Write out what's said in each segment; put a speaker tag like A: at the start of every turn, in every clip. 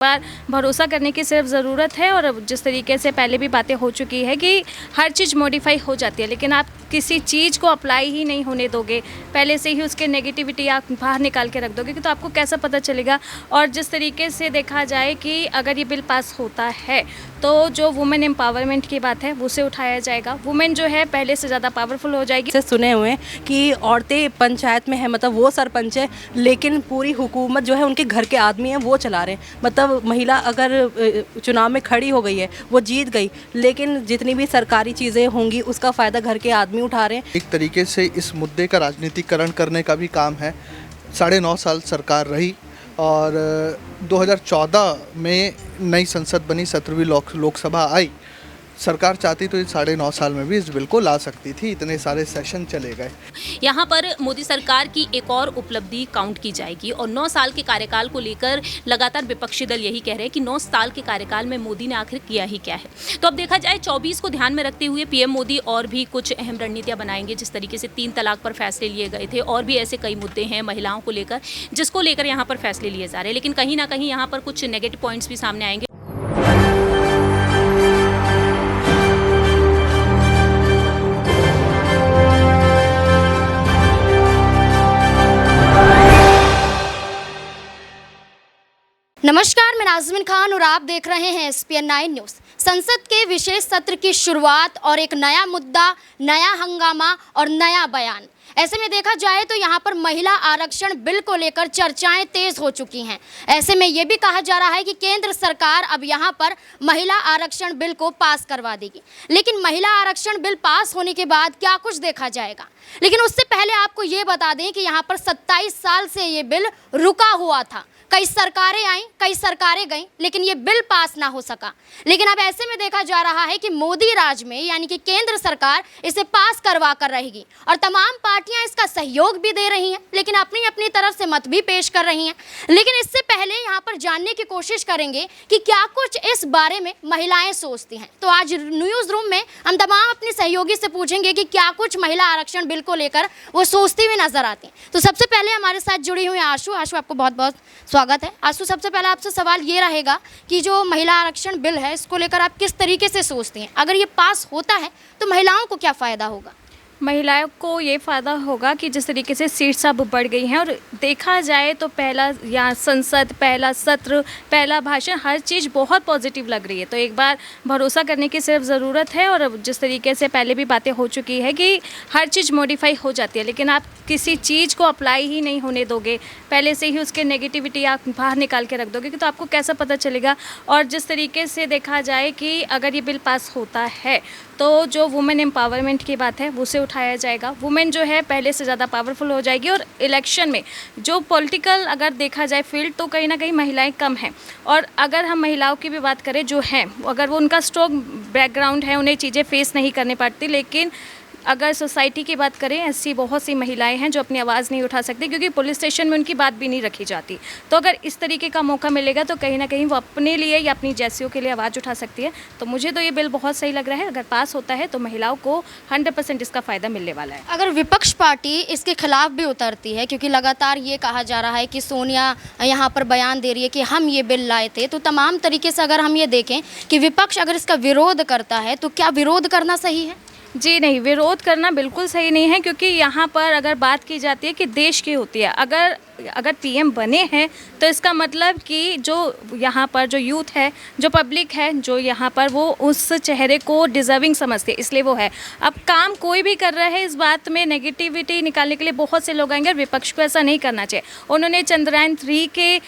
A: बार भरोसा करने की सिर्फ ज़रूरत है। और जिस तरीके से पहले भी बातें हो चुकी है कि हर चीज़ मॉडिफाई हो जाती है, लेकिन आप किसी चीज़ को अप्लाई ही नहीं होने दोगे, पहले से ही उसके नेगेटिविटी आप बाहर निकाल के रख दोगे, तो आपको कैसा पता चलेगा। और जिस तरीके से देखा जाए कि अगर ये बिल पास होता है तो जो वुमेन एम्पावरमेंट की बात है उसे उठाया जाएगा। वुमेन जो है पहले से ज़्यादा पावरफुल हो जाएगी।
B: से सुने हुए हैं कि औरतें पंचायत में हैं, मतलब वो सरपंच है, लेकिन पूरी हुकूमत जो है उनके घर के आदमी हैं वो चला रहे हैं। मतलब महिला अगर चुनाव में खड़ी हो गई है, वो जीत गई, लेकिन जितनी भी सरकारी चीज़ें होंगी उसका फ़ायदा घर के आदमी उठा रहे हैं।
C: एक तरीके से इस मुद्दे का राजनीतिकरण करने का भी काम है। 9.5 साल सरकार रही और 2014 में नई संसद बनी, 17वीं लोकसभा आई। सरकार चाहती तो 9.5 साल में भी इस बिल को ला सकती थी, इतने सारे सेशन चले गए।
D: यहाँ पर मोदी सरकार की एक और उपलब्धि काउंट की जाएगी और 9 साल के कार्यकाल को लेकर लगातार विपक्षी दल यही कह रहे हैं कि 9 साल के कार्यकाल में मोदी ने आखिर किया ही क्या है। तो अब देखा जाए 24 को ध्यान में रखते हुए पीएम मोदी और भी कुछ अहम रणनीतियां बनाएंगे। जिस तरीके से 3 तलाक पर फैसले लिए गए थे और भी ऐसे कई मुद्दे हैं महिलाओं को लेकर जिसको लेकर यहाँ पर फैसले लिए जा रहे हैं, लेकिन कहीं ना कहीं यहाँ पर कुछ नेगेटिव पॉइंट्स भी सामने आएंगे।
E: नमस्कार, मैं नाज़मीन खान और आप देख रहे हैं SPN 9 न्यूज़। संसद के विशेष सत्र की शुरुआत और एक नया मुद्दा, नया हंगामा और नया बयान। ऐसे में देखा जाए तो यहाँ पर महिला आरक्षण बिल को लेकर चर्चाएं तेज हो चुकी हैं। ऐसे में ये भी कहा जा रहा है कि केंद्र सरकार अब यहाँ पर महिला आरक्षण बिल को पास करवा देगी। लेकिन महिला आरक्षण बिल पास होने के बाद क्या कुछ देखा जाएगा, लेकिन उससे पहले आपको ये बता दें कि यहाँ पर 27 साल से ये बिल रुका हुआ था। कई सरकारें आईं, कई सरकारें गईं, लेकिन ये बिल पास ना हो सका। लेकिन अब ऐसे में देखा जा रहा है कि मोदी राज में यानी कि केंद्र सरकार इसे पास करवा कर रहेगी और तमाम पार्टियां इसका सहयोग भी दे रही हैं, लेकिन अपनी अपनी तरफ से मत भी पेश कर रही हैं। लेकिन इससे पहले यहाँ पर जानने की कोशिश करेंगे कि क्या कुछ इस बारे में महिलाएं सोचती हैं। तो आज न्यूज़ रूम में हम तमाम अपने सहयोगी से पूछेंगे कि क्या कुछ महिला आरक्षण बिल को लेकर वो सोचती हुई नजर आती हैं। तो सबसे पहले हमारे साथ जुड़ी हुई आशु। आपको बहुत बहुत स्वागत है। आशु, सबसे पहले आपसे सवाल ये रहेगा कि जो महिला आरक्षण बिल है इसको लेकर आप किस तरीके से सोचती हैं? अगर ये पास होता है तो महिलाओं को क्या फ़ायदा होगा?
A: महिलाओं को ये फ़ायदा होगा कि जिस तरीके से सीट्स अब बढ़ गई हैं और देखा जाए तो पहला यहाँ संसद, पहला सत्र, पहला भाषण, हर चीज़ बहुत पॉजिटिव लग रही है। तो एक बार भरोसा करने की सिर्फ ज़रूरत है। और जिस तरीके से पहले भी बातें हो चुकी है कि हर चीज़ मॉडिफाई हो जाती है, लेकिन आप किसी चीज़ को अप्लाई ही नहीं होने दोगे, पहले से ही उसके नेगेटिविटी आप बाहर निकाल के रख दोगे, तो आपको कैसा पता चलेगा। और जिस तरीके से देखा जाए कि अगर ये बिल पास होता है तो जो वुमेन एम्पावरमेंट की बात है उसे उठाया जाएगा। वुमेन जो है पहले से ज़्यादा पावरफुल हो जाएगी। और इलेक्शन में जो पॉलिटिकल अगर देखा जाए फील्ड, तो कहीं ना कहीं महिलाएं कम हैं। और अगर हम महिलाओं की भी बात करें जो हैं, अगर वो उनका स्ट्रॉन्ग बैकग्राउंड है, उन्हें चीज़ें फेस नहीं करनी पड़ती, लेकिन अगर सोसाइटी की बात करें, ऐसी बहुत सी महिलाएं हैं जो अपनी आवाज़ नहीं उठा सकती क्योंकि पुलिस स्टेशन में उनकी बात भी नहीं रखी जाती। तो अगर इस तरीके का मौका मिलेगा तो कहीं ना कहीं वो अपने लिए या अपनी जैसियों के लिए आवाज़ उठा सकती है। तो मुझे तो ये बिल बहुत सही लग रहा है। अगर पास होता है तो महिलाओं को 100% इसका फ़ायदा मिलने वाला है।
E: अगर विपक्ष पार्टी इसके खिलाफ भी उतरती है, क्योंकि लगातार ये कहा जा रहा है कि सोनिया यहाँ पर बयान दे रही है कि हम ये बिल लाए थे, तो तमाम तरीके से अगर हम ये देखें कि विपक्ष अगर इसका विरोध करता है तो क्या विरोध करना सही है?
A: जी नहीं, विरोध करना बिल्कुल सही नहीं है, क्योंकि यहाँ पर अगर बात की जाती है कि देश की होती है, अगर पीएम बने हैं तो इसका मतलब कि जो यहाँ पर जो यूथ है, जो पब्लिक है, जो यहाँ पर वो उस चेहरे को डिज़र्विंग समझते हैं, इसलिए वो है। अब काम कोई भी कर रहा है, इस बात में नेगेटिविटी निकालने के लिए बहुत से लोग आएंगे और विपक्ष को ऐसा नहीं करना चाहिए। उन्होंने चंद्रयान 3 के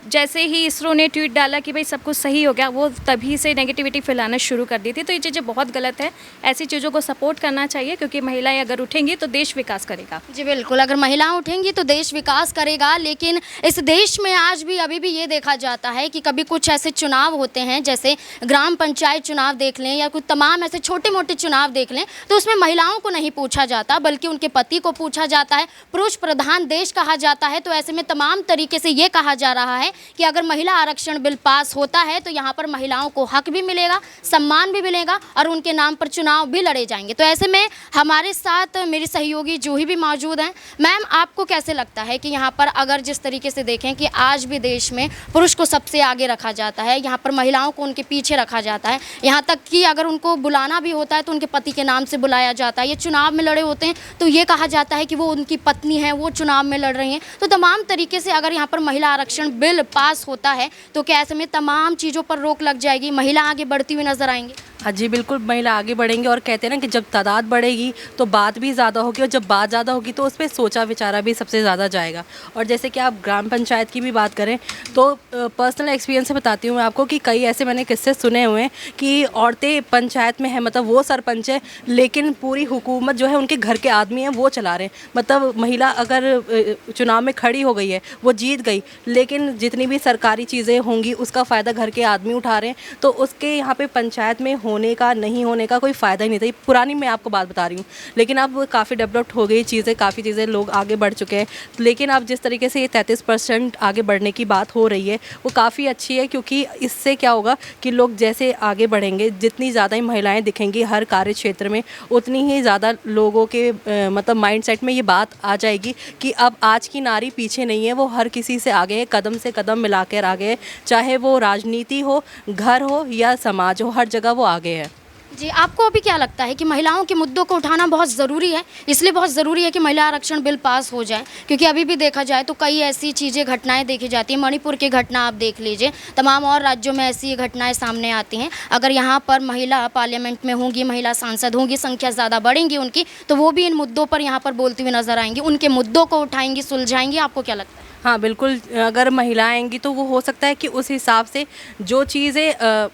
A: जैसे ही इसरो ने ट्वीट डाला कि भाई सब कुछ सही हो गया, वो तभी से नेगेटिविटी फैलाना शुरू कर दी थी। तो ये चीज़ें बहुत गलत है। ऐसी चीज़ों को सपोर्ट करना चाहिए, क्योंकि महिलाएं अगर उठेंगी तो देश विकास करेगा।
E: जी बिल्कुल, अगर महिलाएं उठेंगी तो देश विकास करेगा। लेकिन इस देश में आज भी अभी भी ये देखा जाता है कि कभी कुछ ऐसे चुनाव होते हैं, जैसे ग्राम पंचायत चुनाव देख लें या कुछ तमाम ऐसे छोटे मोटे चुनाव देख लें, तो उसमें महिलाओं को नहीं पूछा जाता बल्कि उनके पति को पूछा जाता है। पुरुष प्रधान देश कहा जाता है। तो ऐसे में तमाम तरीके से ये कहा जा रहा है कि अगर महिला आरक्षण बिल पास होता है तो यहाँ पर महिलाओं को हक भी मिलेगा, सम्मान भी मिलेगा और उनके नाम पर चुनाव भी लड़े जाएंगे। जाएंगे। तो ऐसे में हमारे साथ मेरी सहयोगी जूही भी मौजूद हैं। मैम, आपको कैसे लगता है कि यहाँ पर अगर जिस तरीके से देखें कि आज भी देश में पुरुष को सबसे आगे रखा जाता है, यहाँ पर महिलाओं को उनके पीछे रखा जाता है, यहाँ तक कि अगर उनको बुलाना भी होता है तो उनके पति के नाम से बुलाया जाता है। ये चुनाव में लड़े होते हैं तो ये कहा जाता है कि वो उनकी पत्नी है, वो चुनाव में लड़ रही हैं। तो तमाम तरीके से अगर यहाँ पर महिला आरक्षण बिल पास होता है तो क्या ऐसे में तमाम चीज़ों पर रोक लग जाएगी, महिला आगे बढ़ती हुई नजर आएंगी?
B: हाँ जी, बिल्कुल महिला आगे बढ़ेंगे। और कहते हैं ना कि जब तादाद बढ़ेगी तो बात भी ज़्यादा होगी, और जब बात ज़्यादा होगी तो उस पर सोचा विचारा भी सबसे ज़्यादा जाएगा। और जैसे कि आप ग्राम पंचायत की भी बात करें तो पर्सनल एक्सपीरियंस से बताती हूँ मैं आपको कि कई ऐसे मैंने किस्से सुने हुए हैं कि औरतें पंचायत में हैं, मतलब वो सरपंच है लेकिन पूरी हुकूमत जो है उनके घर के आदमी हैं वो चला रहे हैं। मतलब महिला अगर चुनाव में खड़ी हो गई है, वो जीत गई, लेकिन जितनी भी सरकारी चीज़ें होंगी उसका फ़ायदा घर के आदमी उठा रहे हैं। तो उसके यहाँ पे पंचायत में होने का नहीं होने का कोई फ़ायदा ही नहीं था। ये पुरानी मैं आपको बात बता रही हूँ, लेकिन अब काफ़ी डेवलप्ड हो गई चीज़ें, काफ़ी चीज़ें लोग आगे बढ़ चुके हैं। लेकिन अब जिस तरीके से ये 33% आगे बढ़ने की बात हो रही है वो काफ़ी अच्छी है, क्योंकि इससे क्या होगा कि लोग जैसे आगे बढ़ेंगे, जितनी ज़्यादा ही महिलाएं दिखेंगी हर कार्य क्षेत्र में, उतनी ही ज़्यादा लोगों के मतलब माइंडसेट में ये बात आ जाएगी कि अब आज की नारी पीछे नहीं है, वो हर किसी से आगे है, कदम से कदम मिलाकर आगे है। चाहे वो राजनीति हो, घर हो या समाज हो, हर जगह वो आगे है।
E: जी, आपको अभी क्या लगता है कि महिलाओं के मुद्दों को उठाना बहुत ज़रूरी है? इसलिए बहुत ज़रूरी है कि महिला आरक्षण बिल पास हो जाए, क्योंकि अभी भी देखा जाए तो कई ऐसी चीज़ें, घटनाएं देखी जाती हैं। मणिपुर की घटना आप देख लीजिए, तमाम और राज्यों में ऐसी घटनाएं सामने आती हैं। अगर यहाँ पर महिला पार्लियामेंट में होंगी, महिला सांसद होंगी, संख्या ज़्यादा बढ़ेंगी उनकी, तो वो भी इन मुद्दों पर यहाँ पर बोलती हुई नजर आएंगी, उनके मुद्दों को उठाएंगी, सुलझाएंगी। आपको क्या लगता है?
B: हाँ बिल्कुल, अगर महिलाएं आएंगी तो वो हो सकता है कि उस हिसाब से जो चीज़ें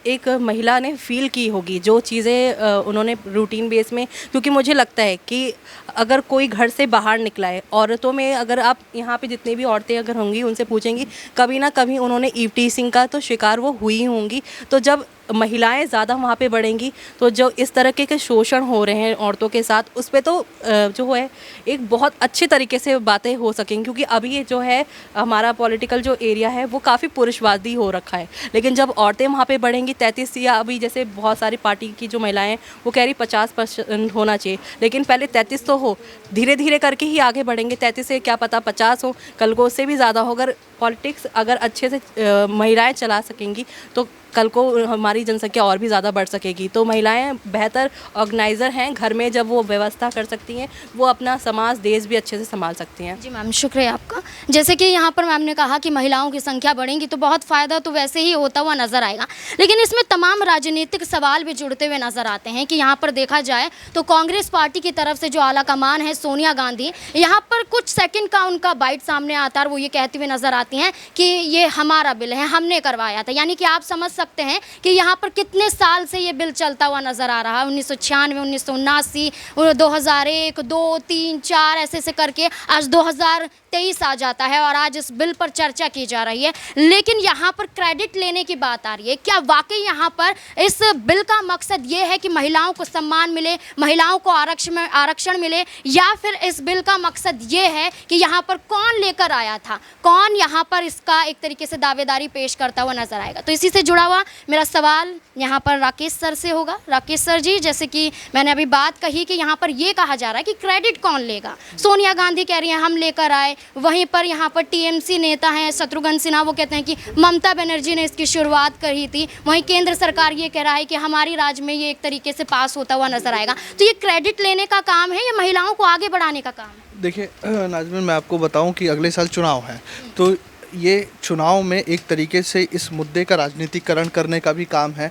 B: एक महिला ने फील की होगी, जो चीज़ें उन्होंने रूटीन बेस में, क्योंकि मुझे लगता है कि अगर कोई घर से बाहर निकला है, औरतों में अगर आप यहाँ पे जितनी भी औरतें अगर होंगी उनसे पूछेंगी, कभी ना कभी उन्होंने ईव टीजिंग का तो शिकार वो हुई होंगी। तो जब महिलाएं ज़्यादा वहाँ पे बढ़ेंगी तो जो इस तरह के शोषण हो रहे हैं औरतों के साथ, उस पर तो जो है एक बहुत अच्छे तरीके से बातें हो सकेंगी, क्योंकि अभी ये जो है हमारा पॉलिटिकल जो एरिया है वो काफ़ी पुरुषवादी हो रखा है। लेकिन जब औरतें वहाँ पे बढ़ेंगी 33, या अभी जैसे बहुत सारी पार्टी की जो महिलाएं हैं वो कह रही 50% होना चाहिए, लेकिन पहले 33 तो हो, धीरे धीरे करके ही आगे बढ़ेंगे। 33 से क्या पता 50 हो, कल को उससे भी ज़्यादा हो। अगर पॉलिटिक्स अगर अच्छे से महिलाएं चला सकेंगी तो कल को हमारी जनसंख्या और भी ज़्यादा बढ़ सकेगी। तो महिलाएं बेहतर ऑर्गेनाइज़र हैं घर में, जब वो व्यवस्था कर सकती हैं वो अपना समाज देश भी अच्छे से संभाल सकती हैं।
E: जी मैम, शुक्रिया आपका। जैसे कि यहाँ पर मैम ने कहा कि महिलाओं की संख्या बढ़ेगी तो बहुत फ़ायदा तो वैसे ही होता हुआ नज़र आएगा, लेकिन इसमें तमाम राजनीतिक सवाल भी जुड़ते हुए नज़र आते हैं कि यहाँ पर देखा जाए तो कांग्रेस पार्टी की तरफ से जो आला कमान है सोनिया गांधी, यहाँ पर कुछ सेकंड का उनका बाइट सामने आता है और वो ये कहती हुई नज़र आती हैं कि ये हमारा बिल है, हमने करवाया था। यानी कि आप समझ सकते हैं कि यहाँ पर कितने साल से ये बिल चलता हुआ नज़र आ रहा है। 1996, 1979, 2001, 2, 3, 4 ऐसे करके आज 2023 आ जाता है और आज इस बिल पर चर्चा की जा रही है। लेकिन यहाँ पर क्रेडिट लेने की बात आ रही है। क्या वाकई यहाँ पर इस बिल का मकसद ये है कि महिलाओं को सम्मान मिले, महिलाओं को आरक्षण मिले, या फिर इस बिल का मकसद ये है कि यहाँ पर कौन लेकर आया था, कौन यहाँ पर इसका एक तरीके से दावेदारी पेश करता हुआ नजर आएगा? तो इसी से जुड़ा हुआ मेरा सवाल यहाँ पर राकेश सर से होगा। राकेश सर जी, जैसे कि मैंने अभी बात कही कि यहाँ पर ये कहा जा रहा है कि क्रेडिट कौन लेगा, सोनिया गांधी कह रही हैं हम लेकर आए, वहीं पर यहाँ पर टीएमसी नेता हैं शत्रुघ्न सिन्हा, वो कहते हैं कि ममता बनर्जी ने इसकी शुरुआत करी थी, वहीं केंद्र सरकार ये कह रहा है कि हमारी राज्य में ये एक तरीके से पास होता हुआ नजर आएगा। तो ये क्रेडिट लेने का काम है या महिलाओं को आगे बढ़ाने का काम है?
C: देखिए नाज़मीन, मैं आपको बताऊं कि अगले साल चुनाव है, तो ये चुनाव में एक तरीके से इस मुद्दे का राजनीतिकरण करने का भी काम है।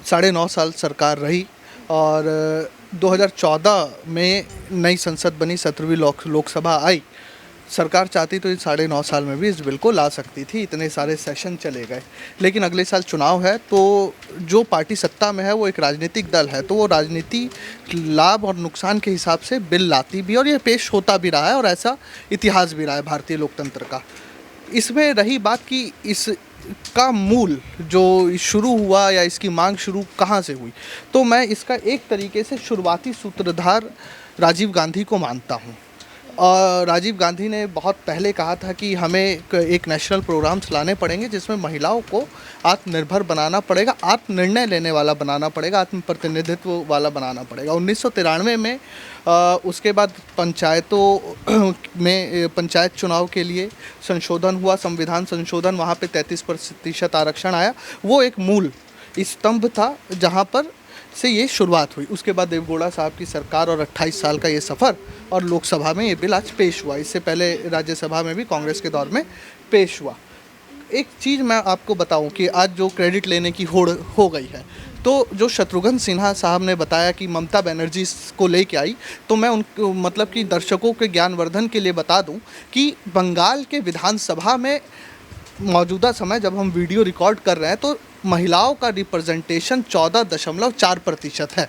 C: 9.5 साल सरकार रही और 2014 में नई संसद बनी, 17वीं लोकसभा आई। सरकार चाहती तो इन 9.5 साल में भी इस बिल को ला सकती थी, इतने सारे सेशन चले गए। लेकिन अगले साल चुनाव है, तो जो पार्टी सत्ता में है वो एक राजनीतिक दल है, तो वो राजनीति लाभ और नुकसान के हिसाब से बिल लाती भी, और ये पेश होता भी रहा है और ऐसा इतिहास भी रहा है भारतीय लोकतंत्र का। इसमें रही बात कि इसका मूल जो शुरू हुआ या इसकी मांग शुरू कहाँ से हुई, तो मैं इसका एक तरीके से शुरुआती सूत्रधार राजीव गांधी को मानता हूँ। और राजीव गांधी ने बहुत पहले कहा था कि हमें एक नेशनल प्रोग्राम्स लाने पड़ेंगे जिसमें महिलाओं को आत्मनिर्भर बनाना पड़ेगा, आत्मनिर्णय लेने वाला बनाना पड़ेगा, आत्म प्रतिनिधित्व वाला बनाना पड़ेगा। 1993 में उसके बाद पंचायतों में पंचायत चुनाव के लिए संशोधन हुआ, संविधान संशोधन, वहाँ पे 33% आरक्षण आया। वो एक मूल स्तंभ था जहाँ पर से ये शुरुआत हुई। उसके बाद देवगौड़ा साहब की सरकार और 28 साल का ये सफ़र, और लोकसभा में ये बिल आज पेश हुआ। इससे पहले राज्यसभा में भी कांग्रेस के दौर में पेश हुआ। एक चीज़ मैं आपको बताऊं कि आज जो क्रेडिट लेने की होड़ हो गई है, तो जो शत्रुघ्न सिन्हा साहब ने बताया कि ममता बनर्जी को लेके आई, तो मैं उनको मतलब कि दर्शकों के ज्ञानवर्धन के लिए बता दूं कि बंगाल के विधानसभा में मौजूदा समय जब हम वीडियो रिकॉर्ड कर रहे हैं तो महिलाओं का रिप्रेजेंटेशन 14.4% है।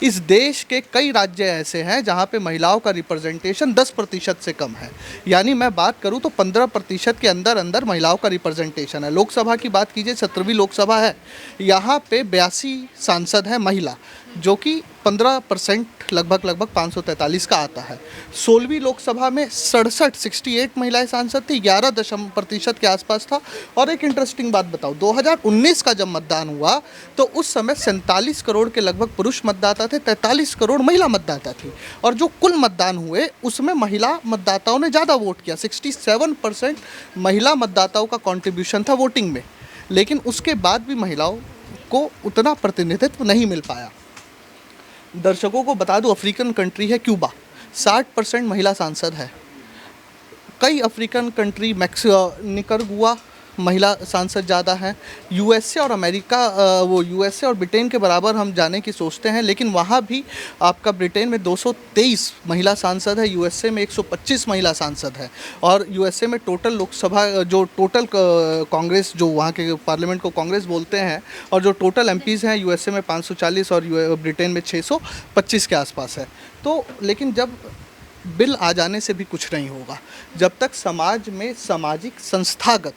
C: इस देश के कई राज्य ऐसे हैं जहां पे महिलाओं का रिप्रेजेंटेशन 10% से कम है। यानी मैं बात करूं तो 15% के अंदर अंदर महिलाओं का रिप्रेजेंटेशन है। लोकसभा की बात कीजिए, 17वीं लोकसभा है, यहाँ पे 82 सांसद हैं महिला, जो कि 15% लगभग 543 का आता है। 16वीं लोकसभा में 68 महिलाएं सांसद थी, 11% के आसपास था। और एक इंटरेस्टिंग बात बताऊं, 2019 का जब मतदान हुआ तो उस समय 47 करोड़ के लगभग पुरुष मतदाता थे, 43 करोड़ महिला मतदाता थी। और जो कुल मतदान हुए उसमें महिला मतदाताओं ने ज़्यादा वोट किया, 67% महिला मतदाताओं का कॉन्ट्रीब्यूशन था वोटिंग में। लेकिन उसके बाद भी महिलाओं को उतना प्रतिनिधित्व नहीं मिल पाया। दर्शकों को बता दूं, अफ्रीकन कंट्री है क्यूबा, 60% महिला सांसद है। कई अफ्रीकन कंट्री, निकरगुआ, महिला सांसद ज़्यादा हैं। यूएसए और अमेरिका, वो यूएसए और ब्रिटेन के बराबर हम जाने की सोचते हैं, लेकिन वहाँ भी आपका ब्रिटेन में 223 महिला सांसद है, यूएसए में 125 महिला सांसद है। और यूएसए में टोटल लोकसभा, जो टोटल कांग्रेस, जो वहाँ के पार्लियामेंट को कांग्रेस बोलते हैं, और जो टोटल एमपीज़ हैं यूएसए में 540 और ब्रिटेन में 625 के आसपास है। तो लेकिन जब बिल आ जाने से भी कुछ नहीं होगा जब तक समाज में सामाजिक, संस्थागत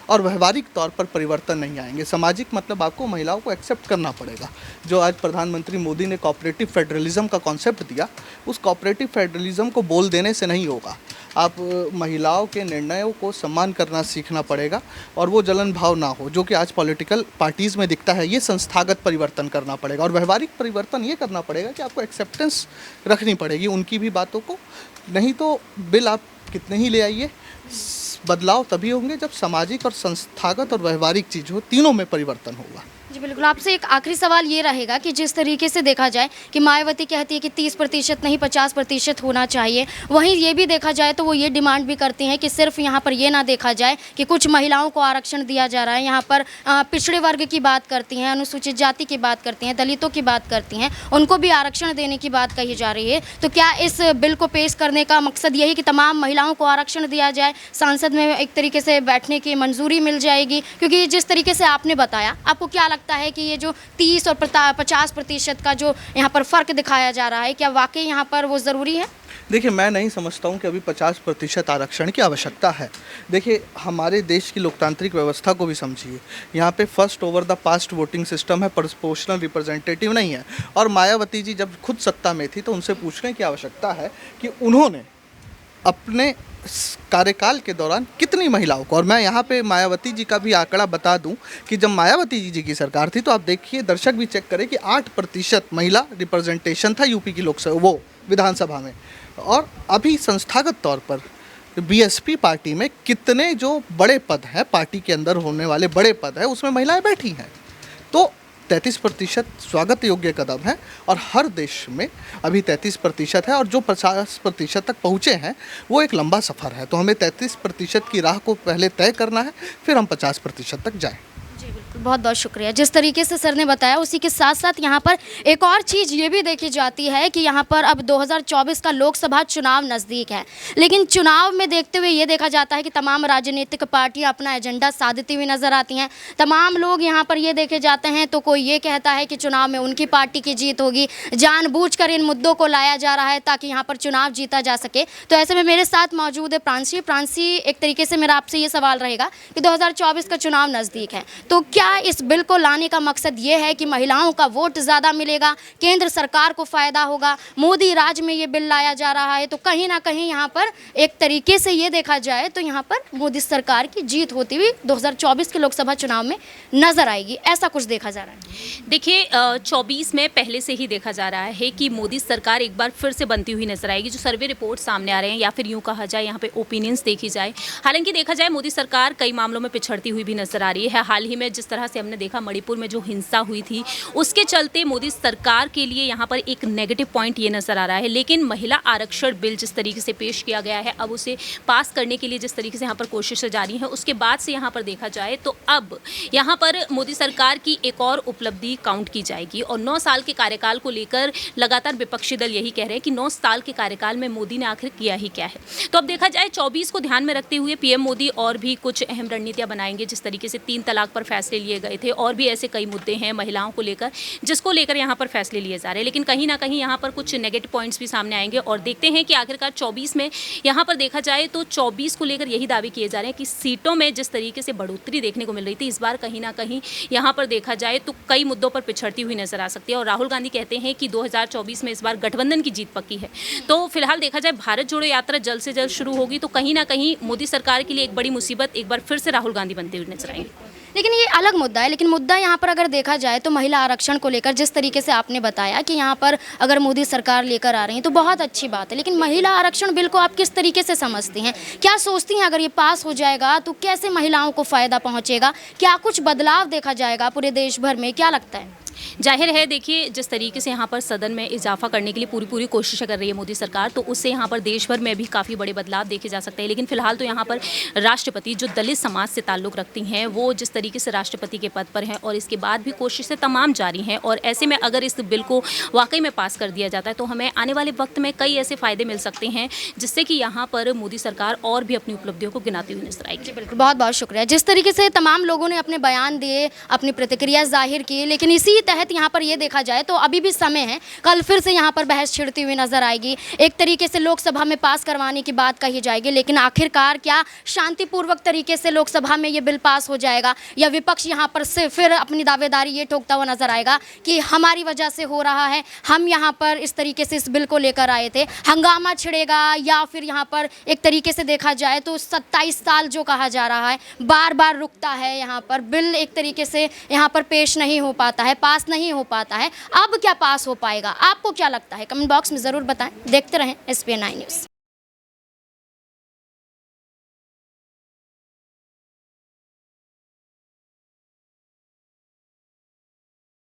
C: और व्यवहारिक तौर पर परिवर्तन नहीं आएंगे। सामाजिक मतलब आपको महिलाओं को एक्सेप्ट करना पड़ेगा। जो आज प्रधानमंत्री मोदी ने कोऑपरेटिव फेडरलिज्म का कॉन्सेप्ट दिया, उस कोऑपरेटिव फेडरलिज्म को बोल देने से नहीं होगा। आप महिलाओं के निर्णयों को सम्मान करना सीखना पड़ेगा, और वो जलन भाव ना हो जो कि आज पॉलिटिकल पार्टीज़ में दिखता है। ये संस्थागत परिवर्तन करना पड़ेगा, और व्यवहारिक परिवर्तन ये करना पड़ेगा कि आपको एक्सेप्टेंस रखनी पड़ेगी उनकी भी बातों को। नहीं तो बिल आप कितने ही ले आइए, बदलाव तभी होंगे जब सामाजिक और संस्थागत और व्यवहारिक चीज़ हो, तीनों में परिवर्तन होगा।
E: जी बिल्कुल। आपसे एक आखिरी सवाल ये रहेगा कि जिस तरीके से देखा जाए कि मायावती कहती है कि 30% नहीं 50% होना चाहिए, वहीं ये भी देखा जाए तो वो ये डिमांड भी करती हैं कि सिर्फ यहाँ पर ये ना देखा जाए कि कुछ महिलाओं को आरक्षण दिया जा रहा है, यहाँ पर पिछड़े वर्ग की बात करती हैं, अनुसूचित जाति की बात करती हैं, दलितों की बात करती हैं, उनको भी आरक्षण देने की बात कही जा रही है। तो क्या इस बिल को पेश करने का मकसद यही कि तमाम महिलाओं को आरक्षण दिया जाए, संसद में एक तरीके से बैठने की मंजूरी मिल जाएगी? क्योंकि जिस तरीके से आपने बताया, आपको क्या लगता है कि ये जो 30 और 50% का जो यहाँ पर फ़र्क दिखाया जा रहा है, क्या वाकई यहाँ पर वो ज़रूरी है?
C: देखिए, मैं नहीं समझता हूँ कि अभी 50% आरक्षण की आवश्यकता है। देखिए, हमारे देश की लोकतांत्रिक व्यवस्था को भी समझिए। यहाँ पे first over the past voting system है, प्रोपोर्शनल रिप्रेजेंटेटिव नहीं है। और मायावती जी जब खुद सत्ता में थी तो उनसे पूछने की आवश्यकता है कि उन्होंने अपने कार्यकाल के दौरान कितनी महिलाओं को, और मैं यहाँ पे मायावती जी का भी आंकड़ा बता दूं कि जब मायावती जी की सरकार थी तो आप देखिए, दर्शक भी चेक करें कि 8% महिला रिप्रेजेंटेशन था यूपी की लोकसभा, वो विधानसभा में। और अभी संस्थागत तौर पर बीएसपी पार्टी में कितने जो बड़े पद हैं, पार्टी के अंदर होने वाले बड़े पद हैं, उसमें महिलाएं बैठी हैं। तो 33% स्वागत योग्य कदम है, और हर देश में अभी 33% है, और जो 50% तक पहुँचे हैं वो एक लंबा सफ़र है। तो हमें 33% की राह को पहले तय करना है, फिर हम 50% तक जाएं।
E: जी बिल्कुल, बहुत बहुत शुक्रिया। जिस तरीके से सर ने बताया, उसी के साथ साथ यहाँ पर एक और चीज़ ये भी देखी जाती है कि यहाँ पर अब 2024 का लोकसभा चुनाव नज़दीक है, लेकिन चुनाव में देखते हुए ये देखा जाता है कि तमाम राजनीतिक पार्टियाँ अपना एजेंडा साधती हुई नज़र आती हैं। तमाम लोग यहाँ पर ये देखे जाते हैं, तो कोई ये कहता है कि चुनाव में उनकी पार्टी की जीत होगी, जानबूझकर इन मुद्दों को लाया जा रहा है ताकि यहाँ पर चुनाव जीता जा सके। तो ऐसे में मेरे साथ मौजूद है प्रांशी। एक तरीके से मेरा आपसे ये सवाल रहेगा कि 2024 का चुनाव नज़दीक है, तो क्या क्या इस बिल को लाने का मकसद ये है कि महिलाओं का वोट ज़्यादा मिलेगा, केंद्र सरकार को फ़ायदा होगा, मोदी राज में ये बिल लाया जा रहा है, तो कहीं ना कहीं यहाँ पर एक तरीके से ये देखा जाए तो यहाँ पर मोदी सरकार की जीत होती हुई 2024 के लोकसभा चुनाव में नजर आएगी, ऐसा कुछ देखा जा रहा है?
D: देखिए 24 में पहले से ही देखा जा रहा है कि मोदी सरकार एक बार फिर से बनती हुई नजर आएगी। जो सर्वे रिपोर्ट सामने आ रहे हैं या फिर यूं कहा जाए यहाँ पे ओपिनियंस देखी जाए, हालांकि देखा जाए मोदी सरकार कई मामलों में पिछड़ती हुई भी नजर आ रही है। हाल ही में जिस तरह से हमने देखा मणिपुर में जो हिंसा हुई थी, उसके चलते मोदी सरकार के लिए यहाँ पर एक नेगेटिव पॉइंट ये नजर आ रहा है। लेकिन महिला आरक्षण बिल जिस तरीके से पेश किया गया है, अब उसे पास करने के लिए जिस तरीके से यहाँ पर कोशिशें जारी हैं, उसके बाद से यहाँ पर देखा जाए तो अब यहाँ पर मोदी सरकार की एक और उपलब्धि काउंट की जाएगी। और 9 साल के कार्यकाल को लेकर लगातार विपक्षी दल यही कह रहे हैं कि 9 साल के कार्यकाल में मोदी ने आखिर किया ही क्या है। तो अब देखा जाए 24 को ध्यान में रखते हुए पीएम मोदी और भी कुछ अहम रणनीतियां बनाएंगे। जिस तरीके से 3 तलाक पर फैसले लिए गए थे, और भी ऐसे कई मुद्दे हैं महिलाओं को लेकर जिसको लेकर यहाँ पर फैसले लिए जा रहे हैं। लेकिन कहीं ना कहीं यहाँ पर कुछ नेगेटिव पॉइंट्स भी सामने आएंगे और देखते हैं कि आखिरकार 24 में यहाँ पर देखा जाए तो 24 को लेकर यही दावे किए जा रहे हैं कि सीटों में जिस तरीके से बढ़ोतरी देखने को मिल रही थी, इस बार कहीं ना कहीं यहाँ पर देखा जाए तो कई मुद्दों पर पिछड़ती हुई नजर आ सकती है। और राहुल गांधी कहते हैं कि 2024 में इस बार गठबंधन की जीत पक्की है। तो फिलहाल देखा जाए भारत जोड़ो यात्रा जल्द से जल्द शुरू होगी, तो कहीं ना कहीं मोदी सरकार के लिए एक बड़ी मुसीबत एक बार फिर से राहुल गांधी बनते हुए नजर आएंगे।
E: लेकिन ये अलग मुद्दा है। लेकिन मुद्दा यहाँ पर अगर देखा जाए तो महिला आरक्षण को लेकर जिस तरीके से आपने बताया कि यहाँ पर अगर मोदी सरकार लेकर आ रही है तो बहुत अच्छी बात है, लेकिन महिला आरक्षण बिल को आप किस तरीके से समझती हैं? क्या सोचती हैं अगर ये पास हो जाएगा तो कैसे महिलाओं को फ़ायदा पहुँचेगा? क्या कुछ बदलाव देखा जाएगा पूरे देश भर में? क्या लगता है?
D: जाहिर है, देखिए जिस तरीके से यहाँ पर सदन में इजाफा करने के लिए पूरी कोशिशें कर रही है मोदी सरकार, तो उससे यहाँ पर देश भर में भी काफ़ी बड़े बदलाव देखे जा सकते हैं। लेकिन फिलहाल तो यहाँ पर राष्ट्रपति जो दलित समाज से ताल्लुक़ रखती हैं, वो जिस तरीके से राष्ट्रपति के पद पर हैं और इसके बाद भी कोशिशें तमाम जारी हैं। और ऐसे में अगर इस बिल को वाकई में पास कर दिया जाता है तो हमें आने वाले वक्त में कई ऐसे फ़ायदे मिल सकते हैं जिससे कि यहाँ पर मोदी सरकार और भी अपनी उपलब्धियों को गिनाती हुई नजर आएगी।
E: बिल्कुल, बहुत बहुत शुक्रिया। जिस तरीके से तमाम लोगों ने अपने बयान दिए, अपनी प्रतिक्रिया जाहिर की, लेकिन इसी तहत यहाँ पर ये देखा जाए तो अभी भी समय है, कल फिर से यहाँ पर बहस छिड़ती हुई नजर आएगी। एक तरीके से लोकसभा में पास करवाने की बात कही जाएगी, लेकिन आखिरकार क्या शांतिपूर्वक तरीके से लोकसभा में ये बिल पास हो जाएगा, या विपक्ष यहाँ पर से फिर अपनी दावेदारी ये ठोकता हुआ नजर आएगा कि हमारी वजह से हो रहा है, हम यहाँ पर इस तरीके से इस बिल को लेकर आए थे, हंगामा छिड़ेगा? या फिर यहाँ पर एक तरीके से देखा जाए तो 27 साल जो कहा जा रहा है, बार बार रुकता है, यहाँ पर बिल एक तरीके से यहाँ पर पेश नहीं हो पाता है, पास नहीं हो पाता है, अब क्या पास हो पाएगा? आपको क्या लगता है? कमेंट बॉक्स में ज़रूर बताएं। देखते रहें SPN9 न्यूज़।